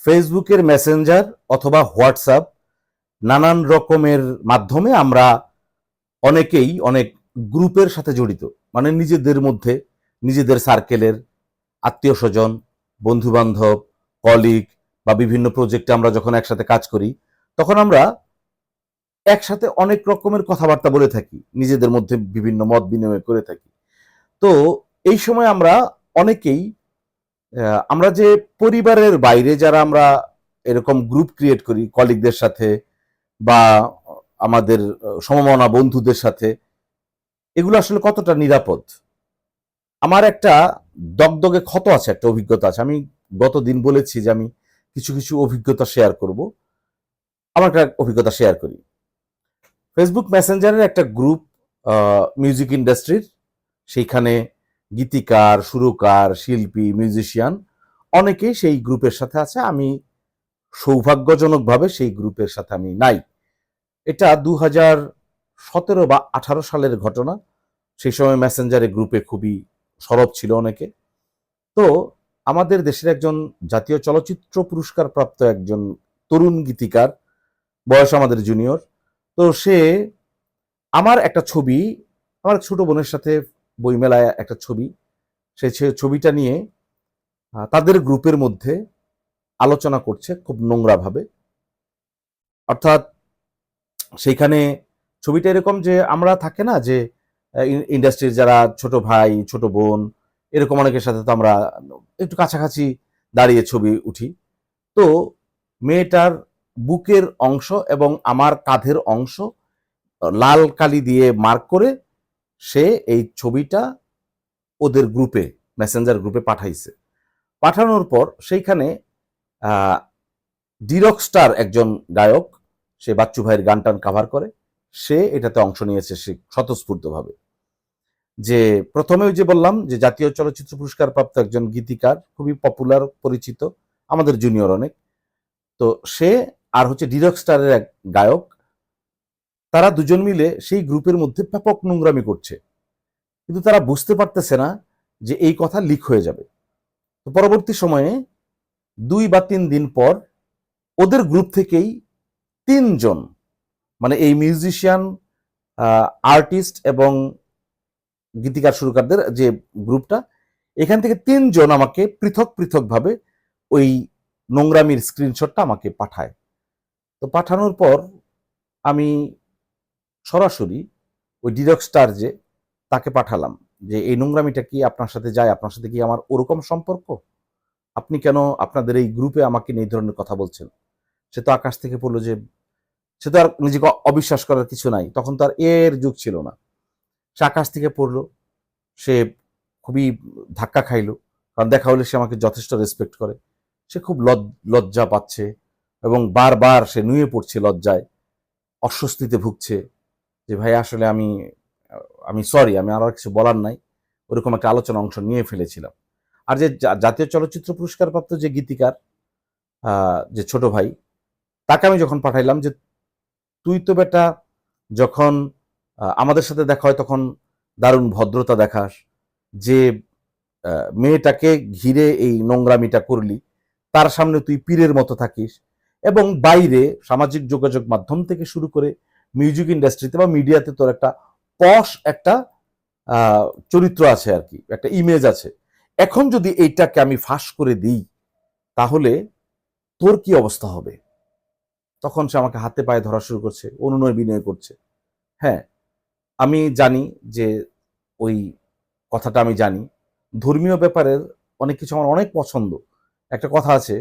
ফেসবুকের মেসেঞ্জার অথবা হোয়াটসঅ্যাপ নানান রকমের মাধ্যমে আমরা অনেকেই অনেক গ্রুপের সাথে জড়িত, মানে নিজেদের মধ্যে নিজেদের সার্কেলের আত্মীয় স্বজন, বন্ধু বান্ধব, কলিগ বা বিভিন্ন প্রজেক্টে আমরা যখন একসাথে কাজ করি তখন আমরা একসাথে অনেক রকমের কথাবার্তা বলে থাকি, নিজেদের মধ্যে বিভিন্ন মত বিনিময় করে থাকি। তো এই সময় আমরা অনেকেই আমরা যে পরিবারের বাইরে যারা আমরা এরকম গ্রুপ ক্রিয়েট করি কলিগদের সাথে বা আমাদের সমমনা বন্ধুদের সাথে, এগুলো আসলে কতটা নিরাপদ? আমার একটা দগদগে ক্ষত আছে, একটা অভিজ্ঞতা আছে। আমি গত দিন বলেছি যে আমি কিছু কিছু অভিজ্ঞতা শেয়ার করব। আমার একটা অভিজ্ঞতা শেয়ার করি। ফেসবুক মেসেঞ্জারের একটা গ্রুপ মিউজিক ইন্ডাস্ট্রির, সেইখানে গীতিকার, সুরকার, শিল্পী, মিউজিশিয়ান অনেকেই সেই গ্রুপের সাথে আছে। আমি সৌভাগ্যজনকভাবে সেই গ্রুপের সাথে আমি নাই। এটা 2017 বা 18 সালের ঘটনা। সেই সময় মেসেঞ্জারে গ্রুপে খুবই সরব ছিল অনেকে। তো আমাদের দেশের একজন জাতীয় চলচ্চিত্র পুরস্কার প্রাপ্ত একজন তরুণ গীতিকার, বয়স আমাদের জুনিয়র। তো সে আমার একটা ছবি, আমার ছোট বোনের সাথে বইমেলায় একটা ছবি, সেই ছবিটা নিয়ে তাদের গ্রুপের মধ্যে আলোচনা করছে খুব নোংরাভাবে। অর্থাৎ সেইখানে ছবিটা এরকম যে আমরা থাকে না যে ইন্ডাস্ট্রির যারা ছোট ভাই, ছোট বোন, এরকম অনেকের সাথে তো আমরা একটু কাছাকাছি দাঁড়িয়ে ছবি উঠি। তো মেয়েটার বুকের অংশ এবং আমার কাঁধের অংশ লাল কালি দিয়ে মার্ক করে সে এই ছবিটা ওদের গ্রুপে, মেসেঞ্জার গ্রুপে পাঠাইছে। পাঠানোর পর সেইখানে ডিরক স্টার একজন গায়ক, সে বাচ্চু ভাইয়ের গান টান কাভার করে, সে এটাতে অংশ নিয়েছে সে স্বতঃস্ফূর্তভাবে। যে প্রথমে ওই যে বললাম যে জাতীয় চলচ্চিত্র পুরস্কার প্রাপ্ত একজন গীতিকার, খুবই পপুলার, পরিচিত, আমাদের জুনিয়র অনেক। তো সে আর হচ্ছে ডিরক স্টারের এক গায়ক, তারা দুজন মিলে সেই গ্রুপের মধ্যে ব্যাপক নোংরামি করছে, কিন্তু তারা বুঝতে পারতেছে না যে এই কথা লিক হয়ে যাবে। তো পরবর্তী সময়ে 2 বা 3 দিন পর ওদের গ্রুপ থেকেই 3 জন, মানে এই মিউজিশিয়ান, আর্টিস্ট এবং গীতিকার সুরকারদের যে গ্রুপটা, এখান থেকে 3 জন আমাকে পৃথক পৃথকভাবে ওই নোংরামির স্ক্রিনশটটা আমাকে পাঠায়। তো পাঠানোর পর আমি সরাসরি ওই ডিরক স্টার যে, তাকে পাঠালাম যে এই নোংরামিটা কি আপনার সাথে যায়? আপনার সাথে কি আমার ওরকম সম্পর্ক? আপনি কেন আপনাদের এই গ্রুপে আমাকে নিয়ে এই ধরনের কথা বলছেন? সে তো আকাশ থেকে পড়লো যে, সে তো আর নিজেকে অবিশ্বাস করার কিছু নাই, তখন তো আর এর যুগ ছিল না। সে আকাশ থেকে পড়লো, সে খুবই ধাক্কা খাইলো, কারণ দেখা হলে সে আমাকে যথেষ্ট রেসপেক্ট করে। সে খুব লজ্জা পাচ্ছে এবং বারবার সে নুয়ে পড়ছে লজ্জায়, অস্বস্তিতে ভুগছে যে ভাই আসলে আমি আমি সরি, আমি আর কিছু বলার নাই, ওরকম একটা আলোচনা অংশ নিয়ে ফেলেছিলাম। আর যে জাতীয় চলচ্চিত্র পুরস্কার প্রাপ্ত যে গীতিকার, যে ছোট ভাই, তাকে আমি যখন পাঠাইলাম যে তুই তো বেটা যখন আমাদের সাথে দেখা হয় তখন দারুণ ভদ্রতা দেখাস, যে মেয়েটাকে ঘিরে এই নোংরামিটা করলি তার সামনে তুই পীরের মতো থাকিস, এবং বাইরে সামাজিক যোগাযোগ মাধ্যম থেকে শুরু করে মিউজিক ইন্ডাস্ট্রিতে বা মিডিয়াতে তোর একটা পশ একটা চরিত্র আছে আর কি, একটা ইমেজ আছে। এখন যদি এইটাকে আমি ফাঁস করে দিই তাহলে তোর কি অবস্থা হবে? তখন সে আমাকে হাতে পায়ে ধরা শুরু করছে, অনুনয় বিনয় করছে। হ্যাঁ, আমি জানি যে ওই কথাটা আমি জানি, ধর্মীয় ব্যাপারের অনেক কিছু আমার অনেক পছন্দ। একটা কথা আছে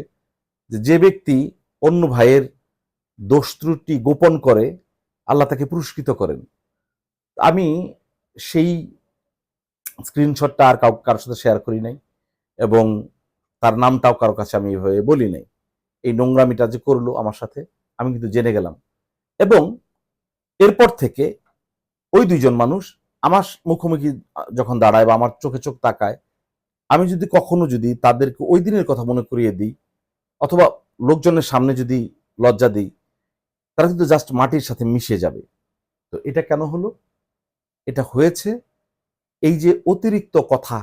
যে, যে ব্যক্তি অন্য ভাইয়ের দোষ ত্রুটি গোপন করে আল্লাহ তাকে পুরস্কৃত করেন। আমি সেই স্ক্রিনশটটা আর কারোর সাথে শেয়ার করি নাই এবং তার নামটাও কারো কাছে আমি এভাবে বলি নাই। এই নোংরামিটা যে করলো আমার সাথে, আমি কিন্তু জেনে গেলাম। এবং এরপর থেকে ওই 2 জন মানুষ আমার মুখোমুখি যখন দাঁড়ায় বা আমার চোখে চোখ তাকায়, আমি যদি কখনো যদি তাদেরকে ওই দিনের কথা মনে করিয়ে দিই অথবা লোকজনের সামনে যদি লজ্জা দিই, তারা কিন্তু জাস্ট মাটির সাথে মিশে যাবে। তো এটা কেন হলো? এটা হয়েছে এই যে অতিরিক্ত কথা,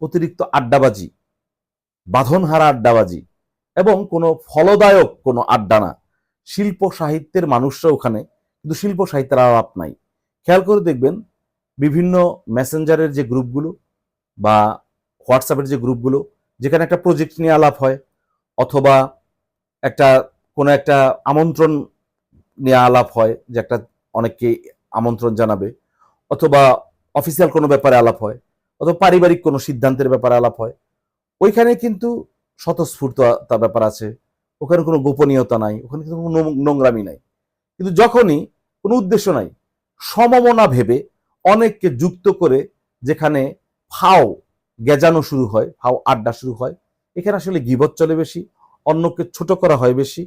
অতিরিক্ত আড্ডাবাজি, বাঁধনহারা আড্ডাবাজি, এবং কোনো ফলদায়ক কোনো আড্ডা না। শিল্প সাহিত্যের মানুষরা ওখানে, কিন্তু শিল্প সাহিত্যের আলাপ নাই। খেয়াল করে দেখবেন বিভিন্ন মেসেঞ্জারের যে গ্রুপগুলো বা হোয়াটসঅ্যাপের যে গ্রুপগুলো, যেখানে একটা প্রজেক্ট নিয়ে আলাপ হয়, অথবা একটা কোনো একটা আমন্ত্রণ নিয়ে আলাপ হয়, যে একটা অনেককে আমন্ত্রণ জানাবে, অথবা অফিসিয়াল কোনো ব্যাপারে আলাপ হয়, অথবা পারিবারিক কোনো সিদ্ধান্তের ব্যাপারে আলাপ হয়, ওইখানে কিন্তু স্বতঃস্ফূর্ততা ব্যাপার আছে, ওখানে কোনো গোপনীয়তা নাই, ওখানে কিন্তু কোনো নোংরামি নাই। কিন্তু যখনই কোনো উদ্দেশ্য নাই, সমমনা ভেবে অনেককে যুক্ত করে যেখানে ফাও গেজানো শুরু হয়, ফাও আড্ডা শুরু হয়, এখানে আসলে গীবত চলে বেশি, অন্যকে ছোট করা হয় বেশি,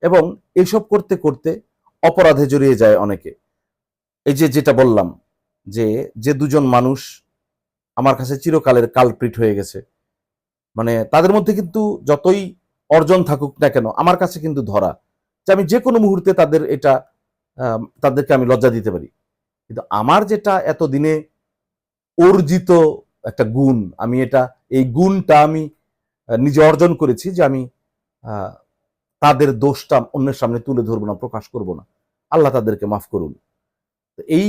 এবং এইসব করতে করতে অপরাধে জড়িয়ে যায় অনেকে। এই যে যেটা বললাম, যে যে দুজন মানুষ আমার কাছে চিরকালের কালপ্রিট হয়ে গেছে, মানে তাদের মধ্যে কিন্তু যতই অর্জন থাকুক না কেন, আমার কাছে কিন্তু ধরা, যে আমি যে কোনো মুহূর্তে তাদের এটা তাদেরকে আমি লজ্জা দিতে পারি। কিন্তু আমার যেটা এতদিনে অর্জিত একটা গুণ, আমি এটা, এই গুণটা আমি নিজে অর্জন করেছি, যে আমি আহ, তাদের দোষটা অন্যের সামনে তুলে ধরবো না, প্রকাশ করব না। আল্লাহ তাদেরকে মাফ করুন। এই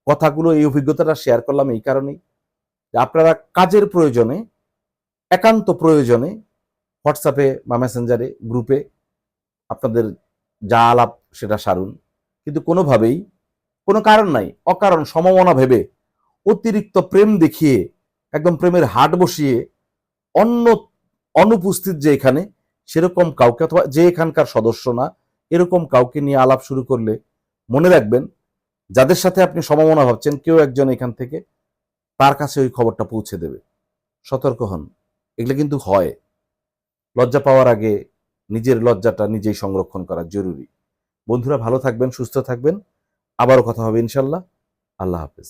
কথাগুলো, এই অভিজ্ঞতাটা শেয়ার করলাম এই কারণেই, যে আপনারা কাজের প্রয়োজনে, একান্ত প্রয়োজনে হোয়াটসঅ্যাপে বা মেসেঞ্জারে গ্রুপে আপনাদের যা আলাপ সেটা সারুন, কিন্তু কোনোভাবেই কোনো কারণ নাই, অকারণ সমমনা ভেবে অতিরিক্ত প্রেম দেখিয়ে, একদম প্রেমের হাট বসিয়ে অন্য অনুপস্থিত যে এখানে সেরকম কাউকে, অথবা যে এখানকার সদস্য না এরকম কাউকে নিয়ে আলাপ শুরু করলে মনে রাখবেন, যাদের সাথে আপনি সমমনা ভাবছেন কেউ একজন এখান থেকে তার কাছে ওই খবরটা পৌঁছে দেবে। সতর্ক হন, এগুলো কিন্তু হয়। লজ্জা পাওয়ার আগে নিজের লজ্জাটা নিজেই সংরক্ষণ করা জরুরি। বন্ধুরা, ভালো থাকবেন, সুস্থ থাকবেন, আবারও কথা হবে ইনশাল্লাহ। আল্লাহ হাফেজ।